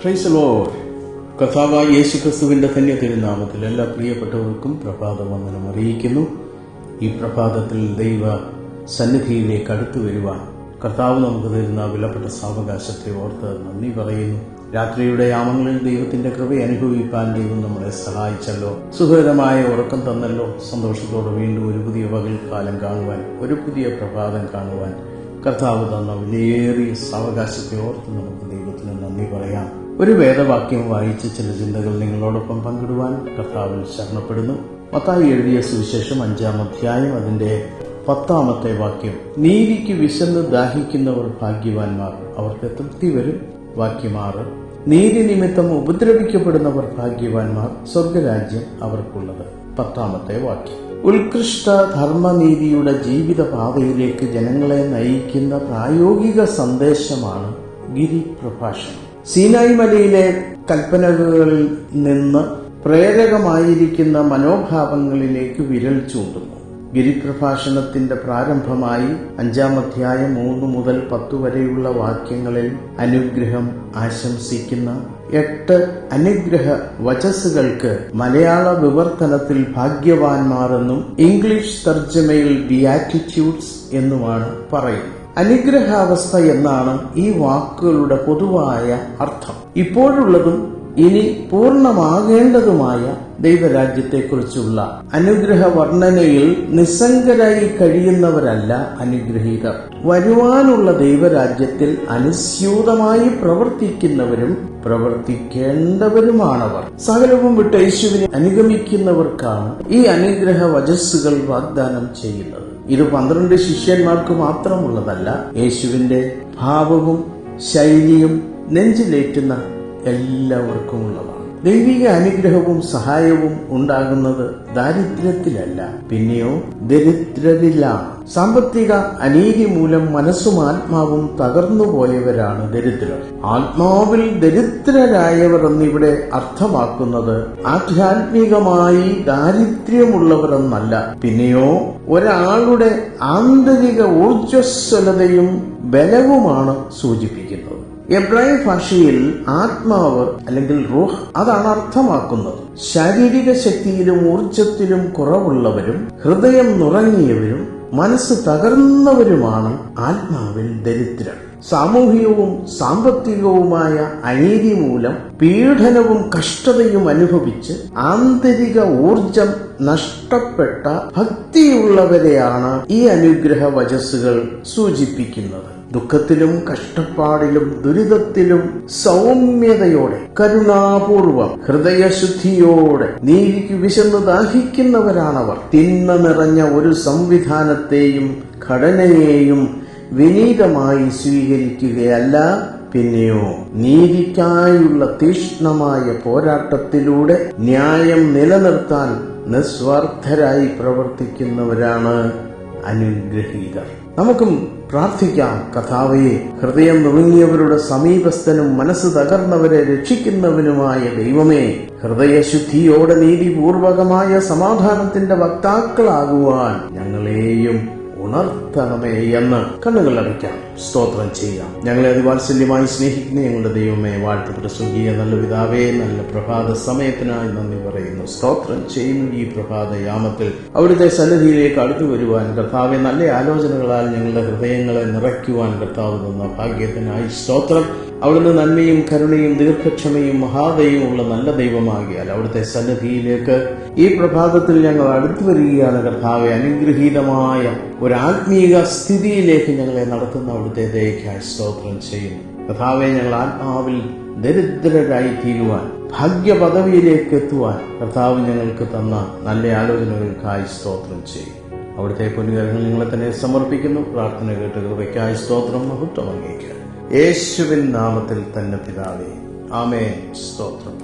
Praise the Lord. കർത്താവായ യേശുക്രിസ്തുവിന്റെ ധന്യ തിരുനാമത്തിൽ എല്ലാ പ്രിയപ്പെട്ടവർക്കും പ്രഭാതവന്ദനം അറിയിക്കുന്നു. ഈ പ്രഭാതത്തിൽ ദൈവ സന്നിധിയിലേക്ക് അടുത്തു വരുവാൻ കർത്താവ് നമുക്ക് തരുന്ന വിലപ്പെട്ട സാവകാശത്തെ ഓർത്ത് നന്ദി പറയുന്നു. രാത്രിയുടെ യാമങ്ങളിൽ ദൈവത്തിന്റെ കൃപ അനുഭവിക്കാൻ ദൈവം നമ്മളെ സഹായിച്ചല്ലോ. സുഖകരമായ ഉറക്കം തന്നല്ലോ. സന്തോഷത്തോടെ വീണ്ടും ഒരു പുതിയ പകൽ കാലം കാണുവാൻ, ഒരു പുതിയ പ്രഭാതം കാണുവാൻ കർത്താവ് തന്ന വിലയേറിയ സാവകാശത്തെ ഓർത്ത് നമുക്ക് ദൈവത്തിന് നന്ദി പറയാം. ഒരു വേദവാക്യം വായിച്ച് ചില ചിന്തകൾ നിങ്ങളോടൊപ്പം പങ്കിടുവാൻ കർത്താവിൽ ശരണപ്പെടുന്നു. മത്തായി എഴുതിയ സുവിശേഷം 5-ാം അധ്യായം അതിന്റെ 10-ാമത്തെ വാക്യം. നീതിക്ക് വിശന്ന് ദാഹിക്കുന്നവർ ഭാഗ്യവാന്മാർ, അവർക്ക് തൃപ്തി വരും. വാക്യം 6. നീതി നിമിത്തം ഉപദ്രവിക്കപ്പെടുന്നവർ ഭാഗ്യവാന്മാർ, സ്വർഗരാജ്യം അവർക്കുള്ളത്. 10-ാമത്തെ വാക്യം. ഉത്കൃഷ്ട ധർമ്മനീതിയുടെ ജീവിത പാതയിലേക്ക് ജനങ്ങളെ നയിക്കുന്ന പ്രായോഗിക സന്ദേശമാണ് ഗിരിപ്രഭാഷണം. സീനായി മലയിലെ കൽപ്പനകളിൽ നിന്ന് പ്രേരകമായിരിക്കുന്ന മനോഭാവങ്ങളിലേക്ക് വിരൽ ചൂണ്ടുന്നു. ഗിരിപ്രഭാഷണത്തിന്റെ പ്രാരംഭമായി 5-ാം അധ്യായം 3 മുതൽ 10 വരെയുള്ള വാക്യങ്ങളിൽ അനുഗ്രഹം ആശംസിക്കുന്ന 8 അനുഗ്രഹ വചസ്സുകൾക്ക് മലയാള വിവർത്തനത്തിൽ ഭാഗ്യവാന്മാർ എന്നും ഇംഗ്ലീഷ് തർജ്ജമയിൽ ബിയാറ്റിറ്റ്യൂഡ്സ് എന്നുമാണ് പറയുന്നത്. അനുഗ്രഹാവസ്ഥ എന്നാണ് ഈ വാക്കുകളുടെ പൊതുവായ അർത്ഥം. ഇപ്പോഴുള്ളതും ഇനി പൂർണ്ണമാകേണ്ടതുമായ ദൈവരാജ്യത്തെക്കുറിച്ചുള്ള അനുഗ്രഹ വർണ്ണനയിൽ നിസ്സംഗരായി കഴിയുന്നവരല്ല അനുഗ്രഹീതർ. വരുവാനുള്ള ദൈവരാജ്യത്തിൽ അനുസ്യൂതമായി പ്രവർത്തിക്കുന്നവരും പ്രവർത്തിക്കേണ്ടവരുമാണവർ. സകലവും വിട്ട് യേശുവിനെ അനുഗമിക്കുന്നവർക്കാണ് ഈ അനുഗ്രഹ വചസ്സുകൾ വാഗ്ദാനം ചെയ്യുന്നത്. ഇത് 12 ശിഷ്യന്മാർക്ക് മാത്രമുള്ളതല്ല, യേശുവിന്റെ ഭാവവും ശൈലിയും നെഞ്ചിലേറ്റുന്ന എല്ലാവർക്കുമുള്ളതാണ്. ദൈവിക അനുഗ്രഹവും സഹായവും ഉണ്ടാകുന്നത് ദാരിദ്ര്യത്തിലല്ല, പിന്നെയോ ദരിദ്രരിലാണ്. സാമ്പത്തിക അനീതി മൂലം മനസ്സും ആത്മാവും തകർന്നുപോയവരാണ് ദരിദ്രർ. ആത്മാവിൽ ദരിദ്രരായവർ എന്നിവിടെ അർത്ഥമാക്കുന്നത് ആധ്യാത്മികമായി ദാരിദ്ര്യമുള്ളവർ എന്നല്ല, പിന്നെയോ ഒരാളുടെ ആന്തരിക ഊർജ്ജസ്വലതയും ബലവുമാണ് സൂചിപ്പിക്കുന്നത്. എബ്രായ ഭാഷയിൽ ആത്മാവ് അല്ലെങ്കിൽ റൂഹ് അതാണ് അർത്ഥമാക്കുന്നത്. ശാരീരിക ശക്തിയിലും ഊർജത്തിലും കുറവുള്ളവരും ഹൃദയം നുറങ്ങിയവരും മനസ്സ് തകർന്നവരുമാണ് ആത്മാവിൽ ദരിദ്രർ. സാമൂഹികവും സാമ്പത്തികവുമായ അനീതി മൂലം പീഡനവും കഷ്ടതയും അനുഭവിച്ച് ആന്തരിക ഊർജം നഷ്ടപ്പെട്ട ഭക്തിയുള്ളവരെയാണ് ഈ അനുഗ്രഹ വചസ്സുകൾ സൂചിപ്പിക്കുന്നത്. ദുഃഖത്തിലും കഷ്ടപ്പാടിലും ദുരിതത്തിലും സൗമ്യതയോടെ കരുണാപൂർവം ഹൃദയശുദ്ധിയോടെ നീതിക്ക് വിശന്ന് ദാഹിക്കുന്നവരാണവർ. തിന്മ നിറഞ്ഞ ഒരു സംവിധാനത്തെയും ഘടനയെയും വിനീതമായി സ്വീകരിക്കുകയല്ല, പിന്നെയോ നീതിക്കായുള്ള തീക്ഷ്ണമായ പോരാട്ടത്തിലൂടെ ന്യായം നിലനിർത്താൻ നിസ്വാർത്ഥരായി പ്രവർത്തിക്കുന്നവരാണ് അനുഗ്രഹീതർ. നമുക്കും പ്രാർത്ഥിക്കാം. കർത്താവേ, ഹൃദയം നുറുങ്ങിയവരുടെ സമീപസ്ഥനും മനസ്സ് തകർന്നവരെ രക്ഷിക്കുന്നവനുമായ ദൈവമേ, ഹൃദയശുദ്ധിയോടെ നീതിപൂർവകമായ സമാധാനത്തിന്റെ വക്താക്കളാകുവാൻ ഞങ്ങളെയും ഉണർത്തണമേ എന്ന് കണ്ണുകൾ അടയ്ക്കാം, സ്തോത്രം ചെയ്യാം. ഞങ്ങളെ അതിവാത്സല്യമായി സ്നേഹിക്കുന്ന ഞങ്ങളുടെ ദൈവമേ, വാഴ്ത്തപ്പെട്ട സ്വർഗീയ നല്ല പിതാവേ, നല്ല പ്രഭാത സമയത്തിനായി നന്ദി പറയുന്നു, സ്തോത്രം ചെയ്യുന്നു. ഈ പ്രഭാത യാമത്തിൽ അവിടുത്തെ സന്നിധിയിലേക്ക് അടുത്തു വരുവാൻ കർത്താവെ, നല്ല ആലോചനകളാൽ ഞങ്ങളുടെ ഹൃദയങ്ങളെ നിറയ്ക്കുവാൻ കർത്താവ് തന്ന ഭാഗ്യത്തിനായി സ്തോത്രം. അവിടുന്ന് നന്മയും കരുണയും ദീർഘക്ഷമയും മഹാദയും ഉള്ള നല്ല ദൈവമാകിയാൽ അവിടുത്തെ സന്നിധിയിലേക്ക് ഈ പ്രഭാതത്തിൽ ഞങ്ങൾ അടുത്തു വരികയാണ്. കർത്താവെ, അനുഗ്രഹീതമായ ഒരു ആത്മീക സ്ഥിതിയിലേക്ക് ഞങ്ങളെ നടത്തുന്ന അവിടുത്തെ ദയയ്ക്കായി സ്തോത്രം ചെയ്യുന്നു. കർത്താവെ, ഞങ്ങൾ ആത്മാവിൽ ദരിദ്രരായി തീരുവാൻ, ഭാഗ്യപദവിയിലേക്ക് എത്തുവാൻ കർത്താവ് ഞങ്ങൾക്ക് തന്ന നല്ല ആലോചനകൾക്കായി സ്തോത്രം ചെയ്യും. അവിടുത്തെ പൊന്നുകരങ്ങൾ നിങ്ങളെ തന്നെ സമർപ്പിക്കുന്നു. പ്രാർത്ഥന കേട്ട് കൃപയ്ക്കായി സ്തോത്രം, മഹത്വം അങ്ങേക്ക് യേശുവിൻ നാമത്തിൽ തന്നെ പിതാവേ, ആമേൻ. സ്തോത്രം.